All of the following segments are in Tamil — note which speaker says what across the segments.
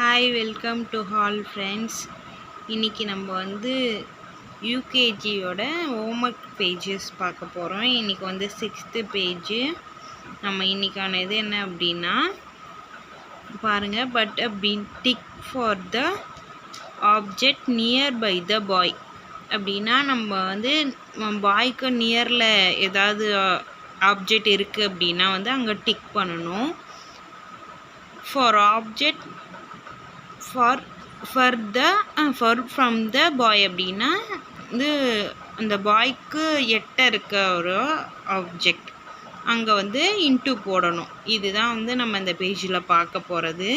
Speaker 1: Hi welcome to all friends. இன்றைக்கி நம்ம வந்து யூகேஜியோட ஹோம்ஒர்க் பேஜஸ் பார்க்க போகிறோம். இன்றைக்கி வந்து 6th பேஜு. நம்ம இன்றைக்கான இது என்ன அப்படின்னா பாருங்கள். But been tick for the object near by the boy அப்படின்னா நம்ம வந்து பாய்க்கு நியரில் ஏதாவது ஆப்ஜெக்ட் இருக்குது அப்படின்னா வந்து அங்கே டிக் பண்ணணும். For object for from the boy அப்படின்னா வந்து அந்த பாய்க்கு எட்ட இருக்க ஒரு ஆப்ஜெக்ட் அங்கே வந்து இன்ட்டு போடணும். இதுதான் வந்து நம்ம இந்த பேஜில் பார்க்க போகிறது.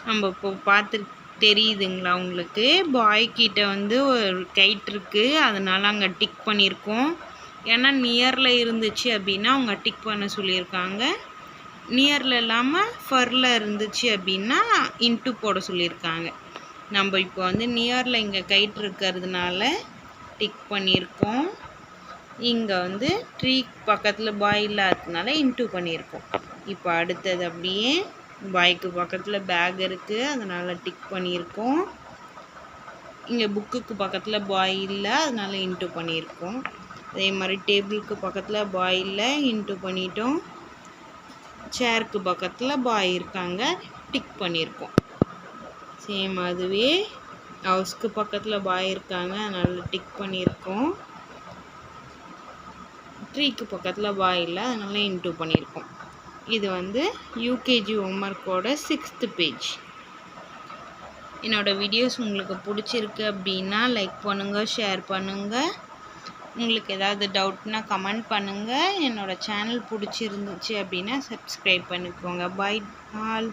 Speaker 1: நம்ம இப்போ பார்த்து தெரியுதுங்களா உங்களுக்கு? பாய்கிட்ட வந்து ஒரு கைட் இருக்குது, அதனால் அங்கே டிக் பண்ணியிருக்கோம். ஏன்னா நியரில் இருந்துச்சு அப்படின்னா அவங்க டிக் பண்ண சொல்லியிருக்காங்க. நியரில் இல்லாமல் ஃபரில் இருந்துச்சு அப்படின்னா இன்ட்டு போட சொல்லியிருக்காங்க. நம்ம இப்போ வந்து நியரில் இங்கே கைட் இருக்கிறதுனால டிக் பண்ணியிருக்கோம். இங்கே வந்து ட்ரீ பக்கத்தில் பாய் இல்லாததுனால இன்ட்டு பண்ணியிருக்கோம். இப்போ அடுத்தது அப்படியே பாய்க்கு பக்கத்தில் பேக் இருக்குது, அதனால் டிக் பண்ணியிருக்கோம். இங்கே புக்குக்கு பக்கத்தில் பாய் இல்லை, அதனால் இன்ட்டு பண்ணியிருக்கோம். அதே மாதிரி டேபிளுக்கு பக்கத்தில் பாய் இல்லை, இன்ட்டு பண்ணிட்டோம். சேருக்கு பக்கத்தில் பாய் இருக்காங்க, டிக் பண்ணியிருக்கோம். சேம் அதுவே ஹவுஸ்க்கு பக்கத்தில் பாய் இருக்காங்க, அதனால் டிக் பண்ணியிருக்கோம். ட்ரீக்கு பக்கத்தில் பாய் இல்லை, அதனால் இன்ட்டு பண்ணியிருக்கோம். இது வந்து யூகேஜி ஹோம்ஒர்க்கோட 6th பேஜ். என்னோடய வீடியோஸ் உங்களுக்கு பிடிச்சிருக்கு அப்படின்னா லைக் பண்ணுங்கள், ஷேர் பண்ணுங்கள். உங்களுக்கு ஏதாவது டவுட்னா கமெண்ட் பண்ணுங்கள். என்னோடய சேனல் பிடிச்சிருந்துச்சு அப்படின்னா சப்ஸ்கிரைப் பண்ணிக்கோங்க. Bye all.